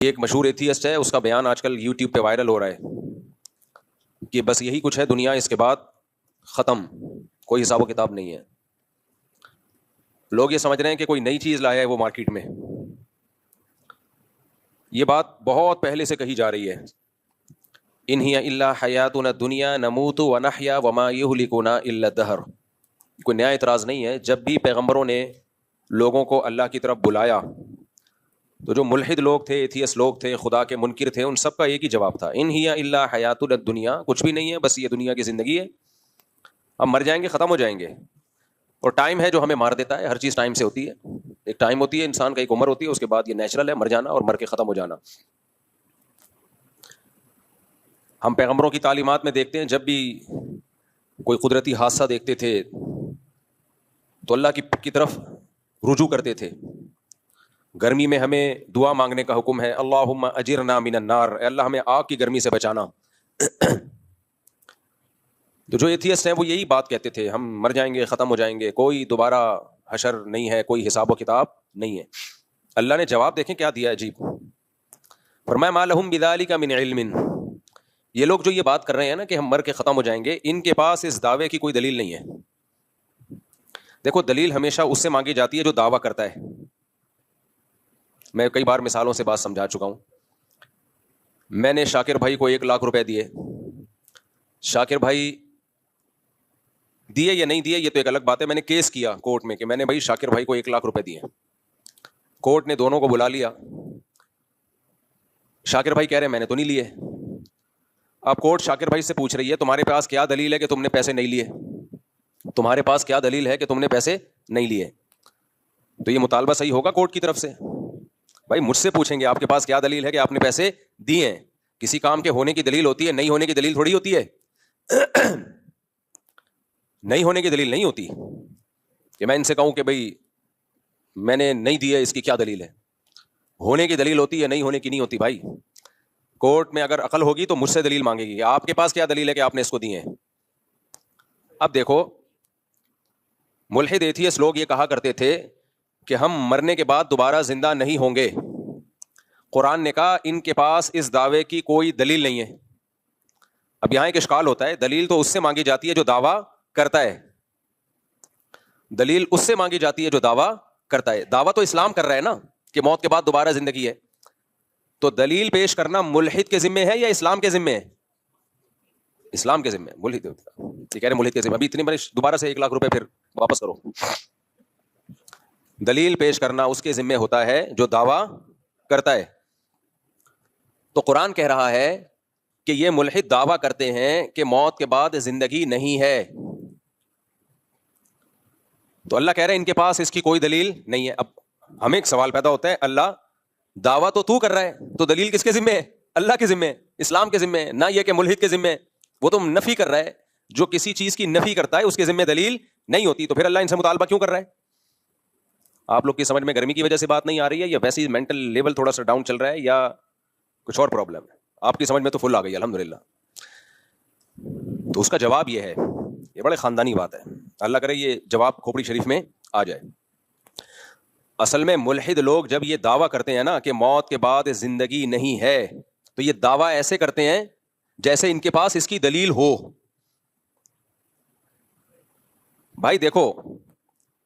ایک مشہور ایتھیسٹ ہے، اس کا بیان آج کل یوٹیوب پہ وائرل ہو رہا ہے کہ بس یہی کچھ ہے دنیا، اس کے بعد ختم، کوئی حساب و کتاب نہیں ہے. لوگ یہ سمجھ رہے ہیں کہ کوئی نئی چیز لایا ہے وہ مارکیٹ میں. یہ بات بہت پہلے سے کہی جا رہی ہے. ان ہی الا حیاتنا الدنیا نموت ونحیا وما یہلکنا الا الدہر. کوئی نیا اعتراض نہیں ہے. جب بھی پیغمبروں نے لوگوں کو اللہ کی طرف بلایا تو جو ملحد لوگ تھے، ایتھیس لوگ تھے، خدا کے منکر تھے، ان سب کا ایک ہی جواب تھا، ان ہی الا حیاتنا الدنیا، کچھ بھی نہیں ہے، بس یہ دنیا کی زندگی ہے، ہم مر جائیں گے، ختم ہو جائیں گے. اور ٹائم ہے جو ہمیں مار دیتا ہے. ہر چیز ٹائم سے ہوتی ہے. ایک ٹائم ہوتی ہے، انسان کا ایک عمر ہوتی ہے، اس کے بعد یہ نیچرل ہے مر جانا اور مر کے ختم ہو جانا. ہم پیغمبروں کی تعلیمات میں دیکھتے ہیں جب بھی کوئی قدرتی حادثہ دیکھتے تھے تو اللہ کی طرف رجوع کرتے تھے. گرمی میں ہمیں دعا مانگنے کا حکم ہے، اللہم اجرنا من النار، اے اللہ ہمیں آگ کی گرمی سے بچانا. تو جو ایتھیسٹ ہیں وہ یہی بات کہتے تھے، ہم مر جائیں گے، ختم ہو جائیں گے، کوئی دوبارہ حشر نہیں ہے، کوئی حساب و کتاب نہیں ہے. اللہ نے جواب دیکھیں کیا دیا عجیب. فرمایا ما لہم بذالک من علم. یہ لوگ جو یہ بات کر رہے ہیں نا کہ ہم مر کے ختم ہو جائیں گے، ان کے پاس اس دعوے کی کوئی دلیل نہیں ہے. دیکھو دلیل ہمیشہ اس سے مانگی جاتی ہے جو دعویٰ کرتا ہے. میں کئی بار مثالوں سے بات سمجھا چکا ہوں. میں نے شاکر بھائی کو 1,00,000 روپے دیے. شاکر بھائی دیے یا نہیں دیے یہ تو ایک الگ بات ہے. میں نے کیس کیا کورٹ میں کہ میں نے بھائی شاکر بھائی کو 1,00,000 روپے دیے. کورٹ نے دونوں کو بلا لیا. شاکر بھائی کہہ رہے ہیں میں نے تو نہیں لیے. اب کورٹ شاکر بھائی سے پوچھ رہی ہے تمہارے پاس کیا دلیل ہے کہ تم نے پیسے نہیں لیے؟ تمہارے پاس کیا دلیل ہے کہ تم نے پیسے نہیں لیے؟ تو یہ مطالبہ صحیح ہوگا کورٹ کی طرف سے. بھائی مجھ سے پوچھیں گے آپ کے پاس کیا دلیل ہے کہ آپ نے پیسے دیے ہیں. کسی کام کے ہونے کی دلیل ہوتی ہے، نہیں ہونے کی دلیل تھوڑی ہوتی ہے. نہیں ہونے کی دلیل نہیں ہوتی کہ میں ان سے کہوں کہ بھائی میں نے نہیں دیے، اس کی کیا دلیل ہے. ہونے کی دلیل ہوتی ہے، نہیں ہونے کی نہیں ہوتی. بھائی کورٹ میں اگر عقل ہوگی تو مجھ سے دلیل مانگے گی، آپ کے پاس کیا دلیل ہے کہ آپ نے اس کو دیے ہیں. اب دیکھو ملحد ایتھیس لوگ یہ کہا کرتے تھے کہ ہم مرنے کے بعد دوبارہ زندہ نہیں ہوں گے. قرآن نے کہا ان کے پاس اس دعوے کی کوئی دلیل نہیں ہے. اب یہاں ایک اشکال ہوتا ہے، دلیل تو اس سے مانگی جاتی ہے جو دعویٰ کرتا ہے. دلیل اس سے مانگی جاتی ہے جو دعویٰ کرتا ہے. دعویٰ تو اسلام کر رہا ہے نا کہ موت کے بعد دوبارہ زندگی ہے. تو دلیل پیش کرنا ملحد کے ذمے ہے یا اسلام کے ذمے ہے؟ اسلام کے ذمے. ملحد یہ کہہ رہے ملحد کے ذمے. ابھی اتنی بڑی دوبارہ سے 1,00,000 روپے پھر واپس کرو. دلیل پیش کرنا اس کے ذمے ہوتا ہے جو دعویٰ کرتا ہے. تو قرآن کہہ رہا ہے کہ یہ ملحد دعویٰ کرتے ہیں کہ موت کے بعد زندگی نہیں ہے. تو اللہ کہہ رہے ہیں ان کے پاس اس کی کوئی دلیل نہیں ہے. اب ہمیں ایک سوال پیدا ہوتا ہے، اللہ دعویٰ تو کر رہا ہے تو دلیل کس کے ذمے ہے؟ اللہ کے ذمے، اسلام کے ذمے، نہ یہ کہ ملحد کے ذمے. وہ تو نفی کر رہا ہے. جو کسی چیز کی نفی کرتا ہے اس کے ذمے دلیل نہیں ہوتی. تو پھر اللہ ان سے مطالبہ کیوں کر رہا ہے؟ آپ لوگ کی سمجھ میں گرمی کی وجہ سے بات نہیں آ رہی ہے یا ویسے ہی مینٹل لیول تھوڑا سا ڈاؤن چل رہا ہے یا کچھ اور پرابلم ہے؟ آپ کی سمجھ میں تو فل آ گئی الحمدللہ. تو اس کا جواب یہ ہے، یہ بڑے خاندانی بات ہے، اللہ کرے یہ جواب کھوپڑی شریف میں آ جائے. اصل میں ملحد لوگ جب یہ دعویٰ کرتے ہیں نا کہ موت کے بعد زندگی نہیں ہے، تو یہ دعویٰ ایسے کرتے ہیں جیسے ان کے پاس اس کی دلیل ہو. بھائی دیکھو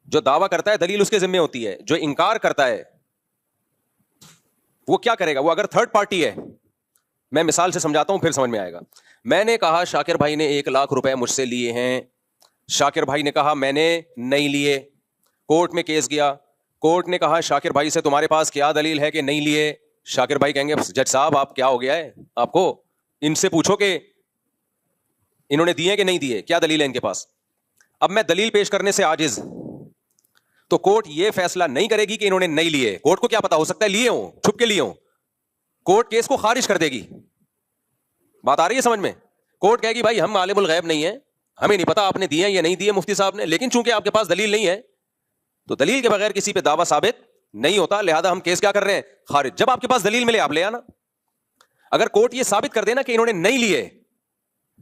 جو دعویٰ کرتا ہے دلیل اس کے ذمہ ہوتی ہے. جو انکار کرتا ہے وہ کیا کرے گا؟ وہ اگر تھرڈ پارٹی ہے، میں مثال سے سمجھاتا ہوں پھر سمجھ میں آئے گا. میں نے کہا شاکر بھائی نے 1,00,000 روپے مجھ سے لیے ہیں. شاکر بھائی نے کہا میں نے نہیں لیے. کورٹ میں کیس گیا. کورٹ نے کہا شاکر بھائی سے تمہارے پاس کیا دلیل ہے کہ نہیں لیے؟ شاکر بھائی کہیں گے جج صاحب آپ کیا ہو گیا ہے آپ کو، ان سے پوچھو کہ انہوں نے دیے کہ نہیں دیے، کیا دلیل ہے ان کے پاس. اب میں دلیل پیش کرنے سے عاجز تو کورٹ یہ فیصلہ نہیں کرے گی کہ انہوں نے نہیں لیے. کورٹ کو کیا پتا، ہو سکتا ہے لیے ہوں، چھپ کے لیے ہوں. کورٹ کیس کو خارج کر دے گی. بات آ رہی ہے سمجھ میں؟ کورٹ کہے گی بھائی ہم عالم الغیب نہیں ہیں، ہمیں نہیں پتا آپ نے دیے یا نہیں دیے مفتی صاحب نے، لیکن چونکہ آپ کے پاس دلیل نہیں ہے تو دلیل کے بغیر کسی پہ دعویٰ ثابت نہیں ہوتا، لہذا ہم کیس کیا کر رہے ہیں؟ خارج. جب آپ کے پاس دلیل ملے آپ لے آنا. اگر کورٹ یہ ثابت کر دینا کہ انہوں نے نہیں لیے،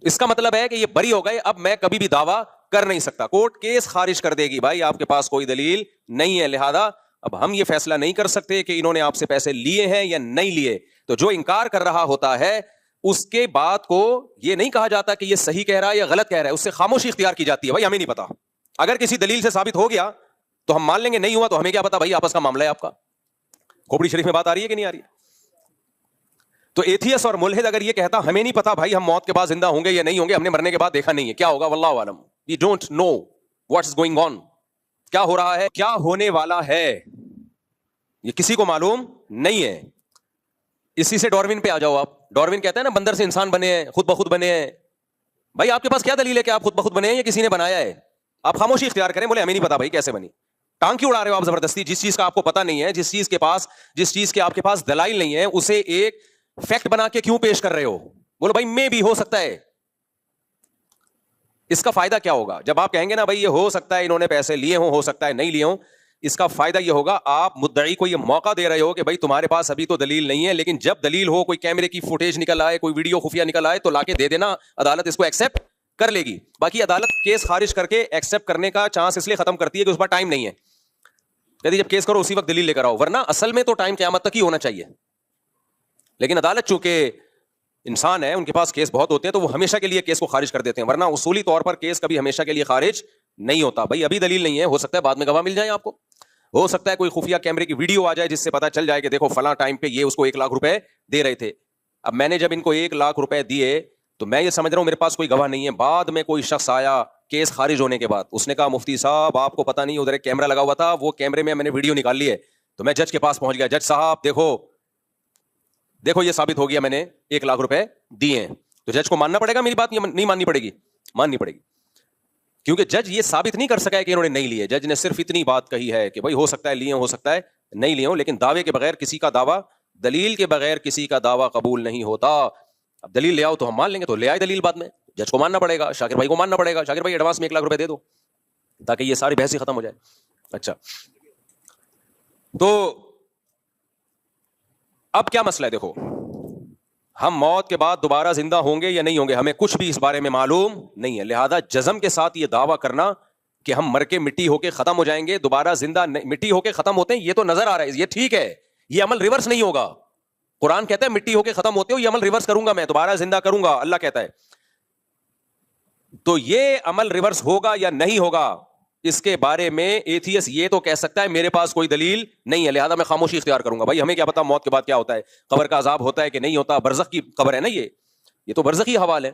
اس کا مطلب ہے کہ یہ بری ہو گئے، اب میں کبھی بھی دعویٰ کر نہیں سکتا. کورٹ کیس خارج کر دے گی، بھائی آپ کے پاس کوئی دلیل نہیں ہے، لہذا اب ہم یہ فیصلہ نہیں کر سکتے کہ انہوں نے آپ سے پیسے لیے ہیں یا نہیں لیے. تو جو انکار کر رہا ہوتا ہے اس کے بات کو یہ نہیں کہا جاتا کہ یہ صحیح کہہ رہا ہے یا غلط کہہ رہا ہے, اس سے خاموشی اختیار کی جاتی ہے. بھائی ہمیں نہیں پتا, اگر کسی دلیل سے ثابت ہو گیا تو ہم مان لیں گے, نہیں ہوا تو ہمیں کیا پتا, بھائی آپس کا معاملہ ہے آپ کا. کھوپڑی شریف میں بات آ رہی ہے کہ نہیں آ رہی ہے؟ تو ایتھیس اور ملحد اگر یہ کہتا ہمیں نہیں پتا بھائی ہم موت کے بعد زندہ ہوں گے یا نہیں ہوں گے, ہم نے مرنے کے بعد دیکھا نہیں ہے, کیا ہوگا واللہ عالم, we don't know what's going on, کیا ہو رہا ہے, کیا ہونے والا ہے, یہ کسی کو معلوم نہیں ہے. اسی سے ڈاروین پہ آ جاؤ آپ. ڈاروین کہتا ہے نا بندر سے انسان بنے ہیں, خود بخود بنے ہیں. بھائی آپ کے پاس کیا دلیل ہے کہ آپ خود بخود بنے ہیں یا کسی نے بنایا ہے؟ آپ خاموشی اختیار کریں, بولے ہمیں نہیں پتا بھائی کیسے بنی. ٹانگ کیوں اڑا رہے ہو آپ زبردستی؟ جس چیز کا آپ کو پتا نہیں ہے, جس چیز کے آپ کے پاس دلائل نہیں ہے, اسے ایک فیکٹ بنا کے کیوں پیش کر رہے ہو؟ بولو بھائی میں بھی ہو سکتا ہے. اس کا فائدہ کیا ہوگا جب آپ کہیں گے نا بھائی یہ ہو سکتا ہے انہوں نے پیسے لیے ہوں, ہو سکتا ہے نہیں لیے ہوں؟ اس کا فائدہ یہ ہوگا آپ مدعی کو یہ موقع دے رہے ہو کہ بھائی تمہارے پاس ابھی تو دلیل نہیں ہے, لیکن جب دلیل ہو, کوئی کیمرے کی فوٹیج نکل آئے, کوئی ویڈیو خفیہ نکل آئے, تو لا کے دے دینا, عدالت اس کو ایکسیپٹ کر لے گی. باقی عدالت کیس خارج کر کے ایکسیپٹ کرنے کا چانس اس لیے ختم کرتی ہے کہ اس پر ٹائم نہیں ہے. کہتی جب کیس کرو اسی وقت دلیل لے کر آؤ, ورنہ اصل میں تو ٹائم قیامت تک ہی ہونا چاہیے. لیکن عدالت چونکہ انسان ہے, ان کے پاس کیس بہت ہوتے ہیں, تو وہ ہمیشہ کے لیے کیس کو خارج کر دیتے ہیں, ورنہ اصولی طور پر کیس کبھی ہمیشہ کے لیے خارج نہیں ہوتا. بھائی ابھی دلیل نہیں ہے, ہو سکتا ہے بعد میں گواہ مل جائے آپ کو, ہو سکتا ہے کوئی خفیہ کیمرے کی ویڈیو آ جائے جس سے پتا چل جائے کہ دیکھو فلاں ٹائم پہ یہ اس کو 1 لاکھ روپے دے رہے تھے. اب میں نے جب ان کو 1 لاکھ روپے دیے تو میں یہ سمجھ رہا ہوں میرے پاس کوئی گواہ نہیں ہے. بعد میں کوئی شخص آیا کیس خارج ہونے کے بعد, اس نے کہا مفتی صاحب آپ کو پتا نہیں ادھر ایک کیمرہ لگا ہوا تھا, وہ کیمرے میں نے ویڈیو نکال لی ہے. تو میں جج کے پاس پہنچ گیا, جج صاحب دیکھو یہ ثابت ہو گیا میں نے 1 لاکھ روپے دیے ہیں. تو جج کو ماننا پڑے گا میری بات یا نہیں ماننی پڑے گی؟ ماننی پڑے گی, کیونکہ جج یہ ثابت نہیں کر سکا ہے کہ انہوں نے نہیں لیے. جج نے صرف اتنی بات کہی ہے کہ بھائی ہو سکتا ہے لیے ہو سکتا ہے نہیں لیے ہوں, لیکن دعوے کے بغیر کسی کا دعویٰ, دلیل کے بغیر کسی کا دعویٰ قبول نہیں ہوتا. اب دلیل لے آؤ تو ہم مان لیں گے, تو لے آئے دلیل, بعد میں جج کو ماننا پڑے گا, شاکر بھائی کو ماننا پڑے گا, شاکر بھائی ایڈوانس میں 1 لاکھ روپے دے دو تاکہ یہ ساری بحث ہی ختم ہو جائے. اچھا تو اب کیا مسئلہ ہے؟ دیکھو ہم موت کے بعد دوبارہ زندہ ہوں گے یا نہیں ہوں گے, ہمیں کچھ بھی اس بارے میں معلوم نہیں ہے. لہذا جزم کے ساتھ یہ دعویٰ کرنا کہ ہم مر کے مٹی ہو کے ختم ہو جائیں گے, دوبارہ زندہ مٹی ہو کے ختم ہوتے ہیں, یہ تو نظر آ رہا ہے, یہ ٹھیک ہے, یہ عمل ریورس نہیں ہوگا. قرآن کہتا ہے مٹی ہو کے ختم ہوتے ہو, یہ عمل ریورس کروں گا میں, دوبارہ زندہ کروں گا, اللہ کہتا ہے. تو یہ عمل ریورس ہوگا یا نہیں ہوگا, اس کے بارے میں ایتھیس یہ تو کہہ سکتا ہے میرے پاس کوئی دلیل نہیں ہے, لہذا میں خاموشی اختیار کروں گا. بھائی ہمیں کیا پتا موت کے بعد کیا ہوتا ہے, قبر کا عذاب ہوتا ہے کہ نہیں ہوتا, برزخ کی قبر ہے نا, یہ تو برزخی حوال ہے.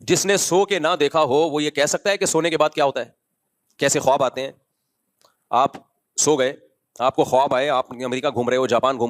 جس نے سو کے نہ دیکھا ہو وہ یہ کہہ سکتا ہے کہ سونے کے بعد کیا ہوتا ہے, کیسے خواب آتے ہیں. آپ سو گئے, آپ کو خواب آئے, آپ امریکہ گھوم رہے ہو, جاپان گھوم رہے